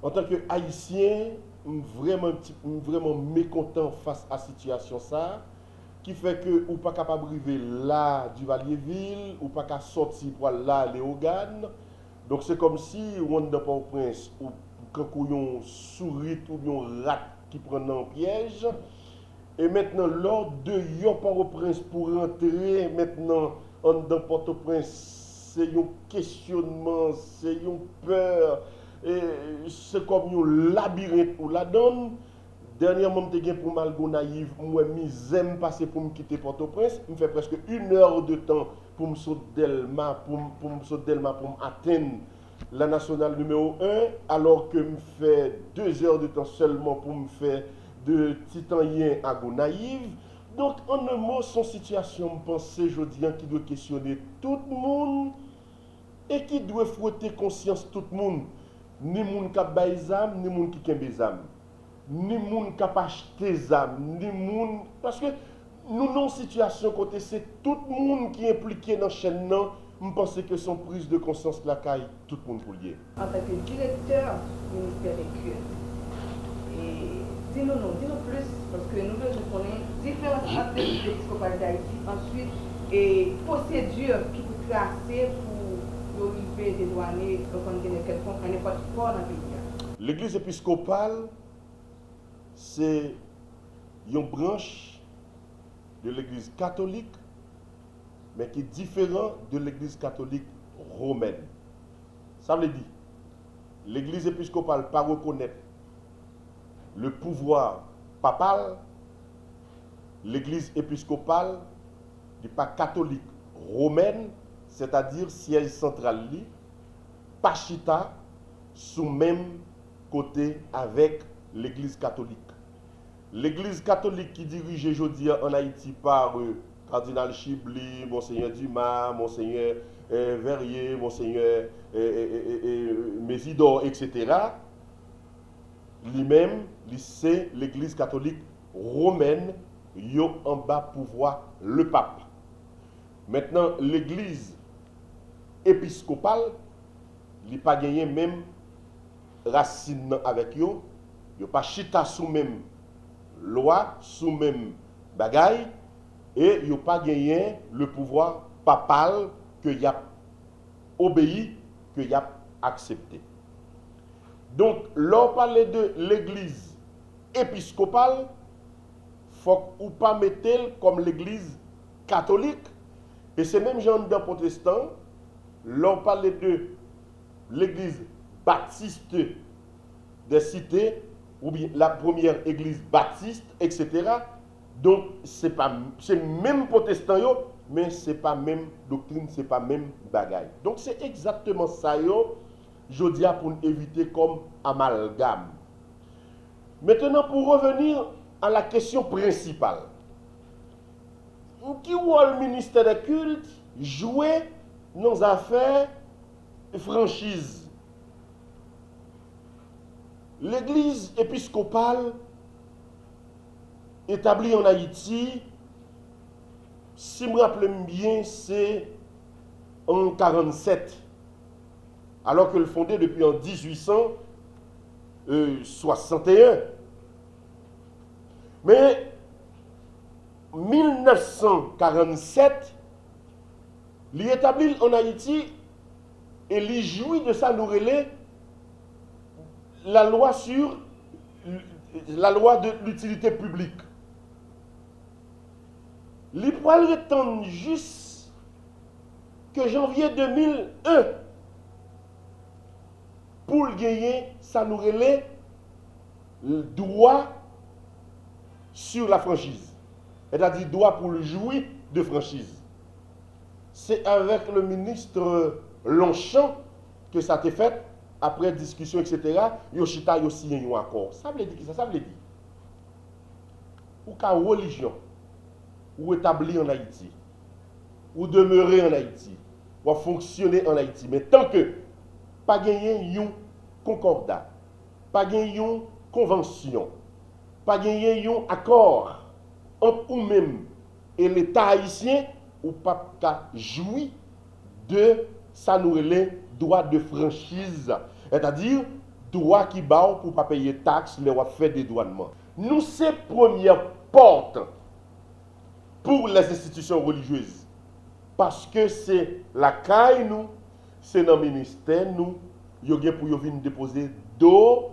En tant que haïtien, vraiment mécontent face à la situation ça, qui fait que ou pas capable d'arriver là du Valierville, ou pas capable sortir pour là aller au GAN. Donc c'est comme si on dans Port-au-Prince ou quand on souris ou un rat qui prend un piège. Et maintenant, lors de Port-au-Prince pour rentrer maintenant dans Port-au-Prince, c'est un questionnement, c'est une peur, et c'est comme un labyrinthe où la donne. Dernièrement, je pour Malgo naïf, moi, j'aime passer pour me quitter Port-au-Prince. Je fais presque 1 heure de temps pour me sauter Delma, pour atteindre la nationale numéro 1, alors que je fais 2 heures de temps seulement pour me faire de Titanien à Gonaïve. Donc, en un mot, son situation, je pense, je dis, qui doit questionner tout le monde et qui doit frotter conscience tout le monde. Ni moun qui a des âmes, ni moun qui a des âmes. Ni moun qui a acheté des âmes, ni moun. Parce que nous, dans une situation côté, c'est tout le monde qui est impliqué dans la chaîne. Je pense que son prise de conscience la caille, tout le monde pour lier. En tant que directeur du ministère des Cultes, dis-nous plus, parce que nous connaissons différentes activités épiscopales d'Haïti, ensuite, et procédures qui vous tracées pour arriver des douaniers, donc on dit quelconque, on n'est pas fort dans le pays. L'église épiscopale, c'est une branche de l'église catholique, mais qui est différent de l'église catholique romaine. Ça veut dire, l'église épiscopale ne pas reconnaître le pouvoir papal, l'église épiscopale n'est pas catholique romaine, c'est-à-dire siège central, pas chita sous même côté avec l'église catholique. L'église catholique qui dirige aujourd'hui en Haïti par Cardinal Chibli, Monseigneur Dumas, Monseigneur Verrier, Monseigneur Mésidor, etc., lui-même, c'est l'église catholique romaine, yo en bas pouvoir le pape. Maintenant, l'église épiscopale, il n'a pas gagné même racine avec yo, il pas chita sous même loi, sous même bagaille, et il n'a pas gagné le pouvoir papal que y a obéi, que y a accepté. Donc, l'on parle de l'église épiscopale, il faut ou pas mettre comme l'église catholique. Et c'est même gens d'un protestant, l'on parle de l'église baptiste des cités, ou bien la première église baptiste, etc. Donc, c'est même protestant, mais ce n'est pas même doctrine, ce n'est pas même bagaille. Donc, c'est exactement ça, je dis pour éviter comme amalgame. Maintenant, pour revenir à la question principale. Qui voit le ministère des cultes jouer nos affaires franchise? L'église épiscopale établie en Haïti, si je me rappelle bien, c'est en 1947. Alors que le fondé depuis en 1861. Mais 1947, il établit en Haïti et il jouit de ça, nous relais la loi de l'utilité publique. Il peut attendre juste que janvier 2001 pour gagner, ça nous relève le droit sur la franchise. C'est-à-dire droit pour le jouir de franchise. C'est avec le ministre Longchamp que ça a été fait, après discussion, etc. Yoshita a signé un accord. Ça veut dire ça veut dire ou qu'à religion, ou établi en Haïti, ou demeurer en Haïti, ou fonctionner en Haïti. Mais tant que pas gagner un concordat, pas gagner une convention, pas gagner un accord entre vous-même et l'État haïtien, ou pas jouir de ça nous relève droit de franchise, c'est-à-dire droit qui bat pour ne pas payer taxes, les fait dédouanement. Nous, c'est première porte pour les institutions religieuses. Parce que c'est la caille, nous, c'est dans le ministère, nous, yo gen pour yo venir déposer document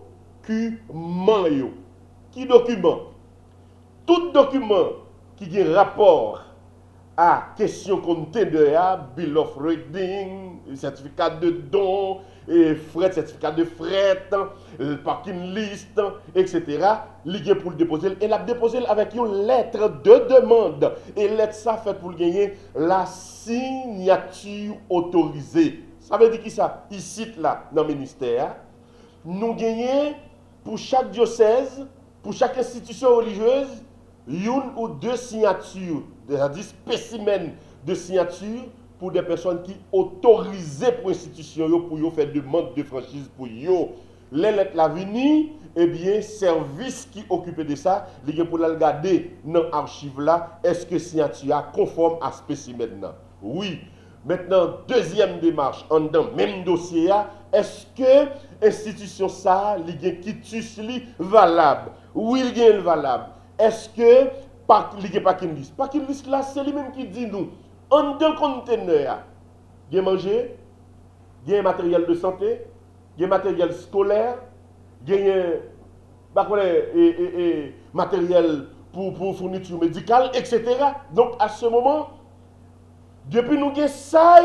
yo. Qui document? Tout document qui a rapport à question conteneur, bill of lading, certificat de don, fret, certificat de fret, parking list, etc. Lié pour le déposer. Et la déposer avec une lettre de demande. Et lettre ça fait pour gagner la signature autorisée. Ça veut dire qui ça? Ici, là, dans le ministère, nous gagnons pour chaque diocèse, pour chaque institution religieuse, une ou deux signatures, c'est-à-dire spécimens de signatures pour des personnes qui autorisées pour l'institution, pour faire demande de franchise pour eux. Les lettres la venir, eh bien, service qui occupe de ça, les gens pour la regarder dans l'archive là, est-ce que signature est conforme à spécimen là? Oui. Maintenant, deuxième démarche, en dans même dossier, est-ce que l'institution ça, il y a quitus valable? Oui, il y a valable. Est-ce que il n'y a pas qu'une liste? Pas qu'une liste là, c'est lui-même qui dit nous, en deux conteneurs, il y a manger, il y a matériel de santé, il y a matériel scolaire, il y a matériel pour fourniture médicale, etc. Donc, à ce moment, depuis nous avons ça,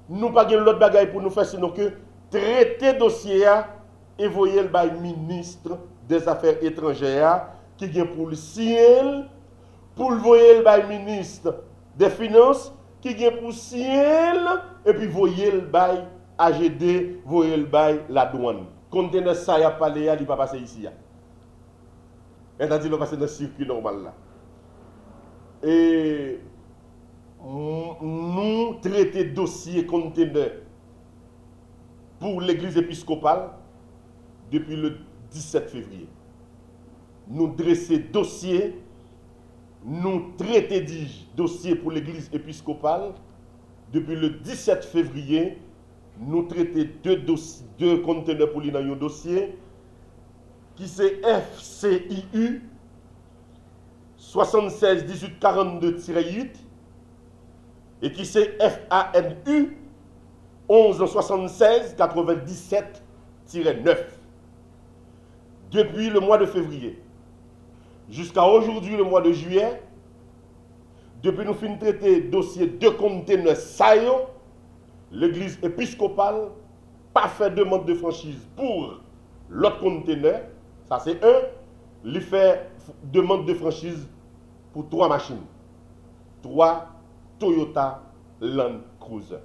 nous n'avons pas l'autre bagaille pour nous faire sinon que traiter dossier et voyer le ministre des Affaires étrangères qui vient pour le ciel, pour le voyer le ministre des Finances qui vient pour le ciel et puis voyer le AGD, voyer le la douane. Conteneur ça y a parlé, il va passer ici. C'est-à-dire qu'il va passer dans le circuit normal là. Et nous traiter dossier conteneur pour l'église épiscopale depuis le 17 février. Nous dresser dossier, nous traiter dossier pour l'église épiscopale depuis le 17 février. Nous traiter deux conteneurs pour lui dans un dossier qui c'est FCIU 76 18 42-8 et qui c'est FANU 11 76 97-9. Depuis le mois de février jusqu'à aujourd'hui, le mois de juillet, depuis nous finissons traiter dossier de conteneurs saillants, l'église épiscopale pas fait demande de franchise pour l'autre conteneur, ça c'est un, il fait demande de franchise pour 3 machines, 3 Toyota Land Cruiser.